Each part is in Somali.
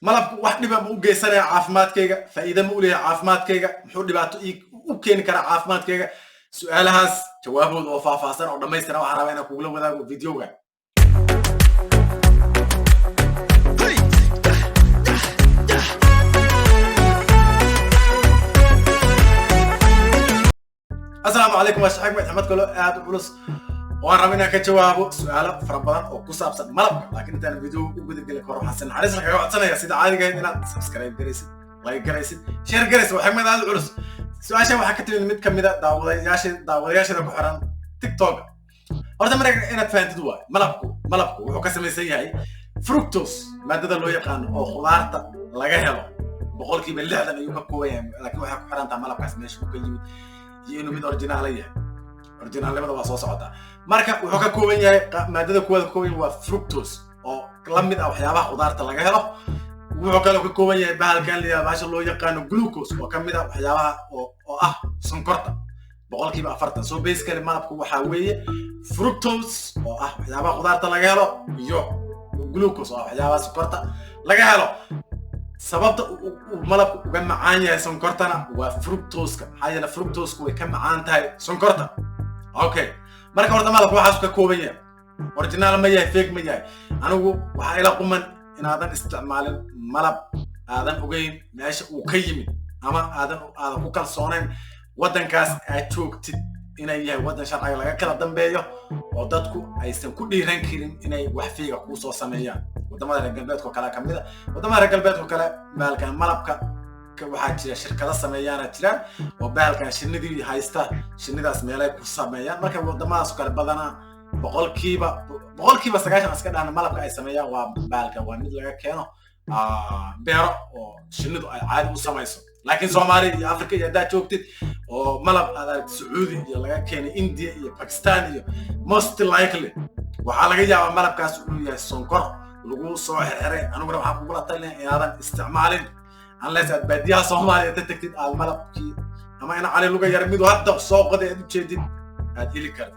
malabku wax dhiba ma u geysanaya caafimaadkayga faa'iido ma u leeyahay caafimaadkayga muxuu dhibaato u keeni karaa caafimaadkayga su'aalahaas jawaabooda oo faahfaahsan oo dhammaystiran waxaan rabaa inaan kugula wadaago videoga السلام عليكم يا شيخ محمد كله aad u culus waan rabaa inaan ka jawaabo su'aalo fara badan oo ku saabsan malabka laakiin intaan video u guda gali karo waxaan naxariis kaga codsanaya sida caadiga ah inaad subscribe garaysid like garaysid share garaysid waxa mid aad u culus su'aasha waxa ka timid mid kamid ah daawadayaasha ku xiran TikTok horta marka inaad fahantido waa malabku wuxuu ka samaysan yahay fructose maadada loo yaqaan oo khudaarta laga helo boqolkiiba 60 ayuu ka kooban yahay laakiin waxa ku xiran tahay malabkaas meesha uu ka yimid inuu mid original yahay originalnimada waa soo socota marka wuxuu ka kooban yahay maadada kuwada kooban waa fructose oo la mid ah waxyaabaha khudaarta laga helo wuxuu kale ka kooban yahay bahalkan baasha loo yaqaan glucose oo kamid ah waxyaabaha oo ah sonkorta boqolkiiba 40 soo basically malabku waxa weeye fructose oo ah waxyaabaha khudaarta laga helo iyo glucose oo waxyaabaha sonkorta laga helo sababta malabku uga macaan yahay sonkortana waa fructose-ka maxaa yeelay fructose-ku way ka macaan tahay sonkorta okay marka horta malabku waxa ka kooban yahay original ma yahay fake ma yahay anigu waxa ila quman inaadan isticmaalin malab aadan ogeyn meesha uu ka yimid ama aadan ku kalsoonayn wadankaas aad joogtid inay yahay wadan sharciga laga kala dambeeyo oo dadku aysan ku dhiiran karin inay wax fiiga ku soo sameeyaan wadamada reer galbeedka kala kamida wadamada reer galbeedka kale maalkan malabka waxa jira shirkado sameeyaan jiraan oo baalkan shinnidii haysta shinnidaas meelay ku sameeyaan marka wadamadaas kale badana boqolkiiba 90 iska dhaana malabka ay sameeyaan waa baalka waa mid laga keeno beero oo shinnidu ay caadi u samayso laakiin Soomaaliya iyo Afrika iyo daa joogtid oo malab aad Sacuudi iyo laga keenay India iyo Pakistan iyo most likely waxa laga yaabaa malabkaas uu yahay sonkor lagu soo xirxiray aniguna waxaan kugu la talinayaa inaadan isticmaalin unless aad baadiyaha Soomaaliya tagtid aad malabkii ama ina cali luga yar mid hadda soo qaday aad u jeedid aad heli kartid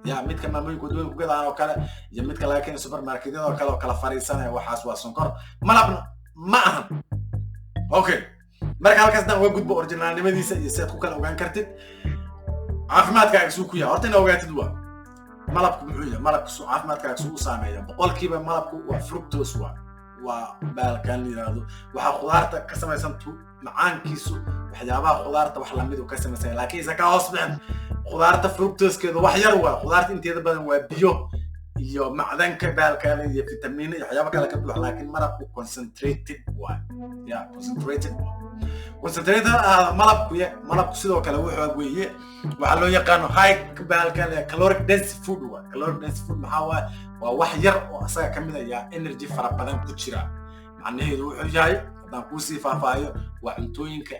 yaa mid ka maamulku doon ku gadaan oo kale iyo mid kale keen supermarketyada oo kale oo kala fariisanaya waxaas waa sonkor malabna ma ahan okay marka halkaas daan uga gudbo originalnimadiisa iyo seed ku kala ogaan kartid caafimaadkaaga suu ku yahay horta ina ogaatid waa malabku muxuu yahay malabku suu caafimaadkaaga suu saameeyaa boqolkiiba malabku waa fructose waa baalkan yiraahdo waxa khudaarta ka samaysan macaankiisu waxyaabaha khudaarta wax la mid ah ka samaysan laakiin isa ka hoos bixin khudaarta fructose-keedu wax yar waa khudaarta inteeda badan waa biyo iyo macdanka baalkan iyo fitamiin iyo waxyaabo kale ka buux laakiin malabku concentrated waa concentrated malabku sidoo kale wuxuu weeye waxa loo yaqaan high baalkan caloric dense food caloric dense food maxaa waa wax yar oo asaga kamid ah energy fara badan ku jira macnaheedu wuxuu yahay hadaan ku sii faahfaahiyo waa cuntooyinka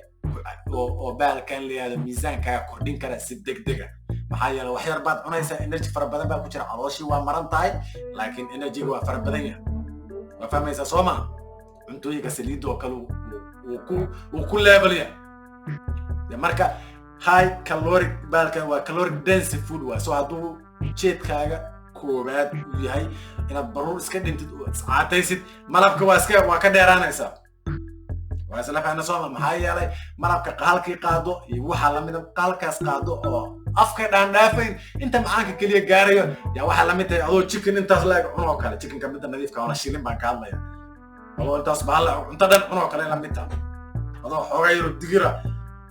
oo baalkan leeyahay miisaanka kordhin kara si degdeg ah maxaa yeelay wax yar baad cunaysaa energy fara badan baa ku jira calooshii waa maran tahay laakiin energy waa fara badan yahay waa fahmaysaa Soomaa cuntooyinka saliidda oo kale uu ku level yahay marka high caloric baalkan waa caloric dense food waa soo haduu jeedkaaga koobaad uu yahay inaad baruur iska dhintid oo iscaataysid malabka waa ka dheeraanaysaa waa isla faana Soomaa maxaa yeelay malabka qalkii qaado iyo waxa la mid ah qalkaas qaado oo afka dhaafay inta macaanka kaliya gaarayo yaa waxa la mid ah adoo chicken intaas laag cuno kale chicken ka mid ah nadiifka wala shilin baan ka hadlaya adoo intaas baal inta dhan cuno kale la mid ah adoo xoogayro digira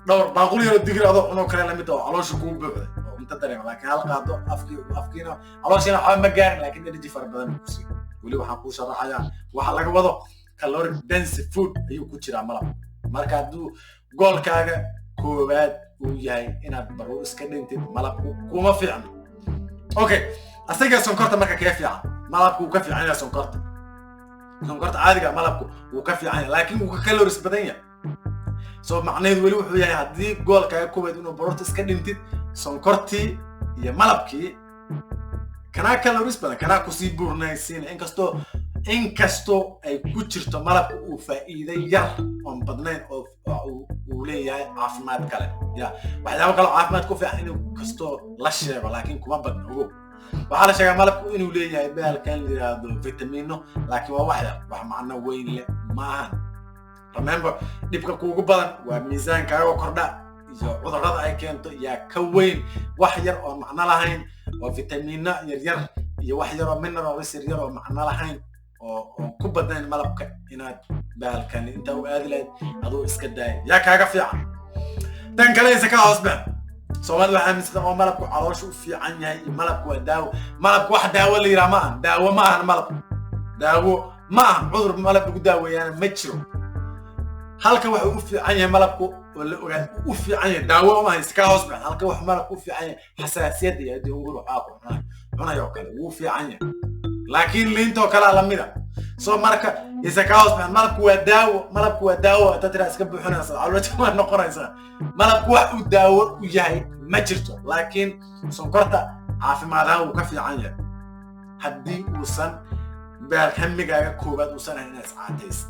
dhowr baaqul yaro digira adoo cuno kale la mid ah caloosha ku buuxday oo inta dareema laakiin hal qaado afkiina calooshiina waxa ma gaarin laakiin energy fara badan ku sii wali waxaan ku sharaxayaa waxa laga wado caloric dense food ayuu ku jira malab marka haduu goolkaaga koobaad uu yahay inaad baruur iska dhintid malabku kuma fiicno okay asaga sonkorta marka ka fiican malabku ka fiican yahay sonkorta caadiga malabku uu ka fiican yahay laakiin uu ka calories badan yahay soo macnaheedu wali wuxuu yahay hadii goolkaaga koobaad inuu baruurta iska dhintid sonkortii iyo malabkii kana calories badan kana ku sii buurnaysiin inkastoo ay ku jirto malabku uu faa'iido yar oo badnayn oo uu leeyahay caafimaad kale waxyaabo kale caafimaad ku fiican inuu kasto la sheego laakiin kuma badna ogow waxaa la sheegaa malabku inuu leeyahay baalkan yiraahdo fitamiino laakiin waa wax macno weyn leh maahan. Remember dhibka kuugu badan waa miisaankaaga kordha iyo cudurrada ay keento yaa ka weyn wax yar oo macno lahayn oo fitamiino yar iyo wax yar oo minerals yar oo macno lahayn oo ku badnayn malabka inaad baalkan inta u aadi lahayd aduu iska daay yaa kaaga fiican. tan kale isa ka hoosbaa Soomaalidu waxaa aaminsan oo malabku caloosha u fiican yahay malabku waa daawo. Malabku wax daawo la yiraahdo maahan, daawo maahan malabku. daawo maahan cudur malab lagu daaweeyana ma jiro. halka waxa uu fiican yahay malabku oo la ogaad u fiican yahay daawo ma haysta ka hoosbaa. halka wax malabku u fiican yahay xasaasiyad iyo dawr caaqo cunayo kale uu fiican yahay. laakiin liinto kala la mida soo marka isa ka hoosbaa malabku waa daawo tadra iska buuxinaysa caloosha ma noqonaysa. malabku wax uu daawo u yahay ma jirto laakiin sonkorta caafimaadha uu ka fiican yahay haddii uusan baal hamigaaga koobaad uusan ahayn inaad iscaataysid.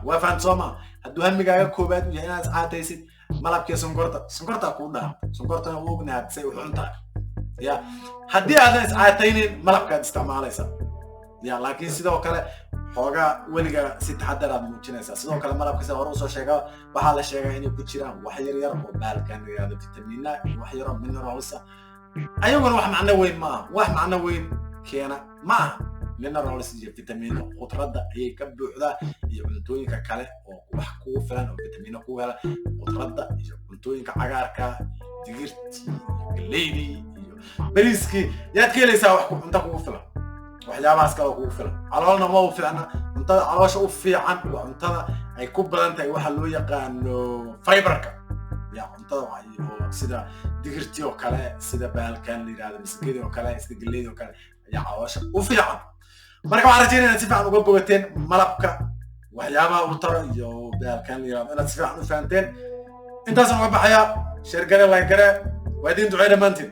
waa fahant sooma hadduu hamigaaga koobaad u yahay inaad iscaataysid malabkii sonkorta ku dhaha sonkortana uu ognahay say u xuntahay. haddii aadan iscaataynin malabkaad isticmaalaysa. laakiin sidoo kale xoogaa weliga si taxadar aad muujinaysaa. sidoo kale malabkiisa hore usoo sheega waxaa la sheegaa inay ku jiraan wax yar oo baalkan yiraahdo fitamiina wax yar oo minerals ayaguna wax macno weyn ma aha. wax macno weyn keena ma aha. minerals iyo fitamiino khudradda ayay ka buuxdaa iyo cuntooyinka kale oo wax kugu filan oo fitamiino ku hela khudradda iyo cuntooyinka cagaarka digirtii galeydii iyo bariiskii yaad ka helaysaa wax cunto kugu filan waxyaabahaas kale kugu filan. caloolna ma u fiicna cuntada caloosha u fiican waa cuntada ay ku badan tahay waxa loo yaqaano fiberka cuntada oo sida digirtii oo kale sida baalkan la yiraahdo misgeedii oo kale sida galeydii oo kale ayaa caloosha u fiican. marka waxaan rajaynayaa inaad si fiican uga bogateen malabka waxyaabaha uu taro iyo baalkan la yiraahdo inaad si fiican u fahanteen. intaasaan uga baxayaa sheer gare like gare waa idin ducay dhammaantiin.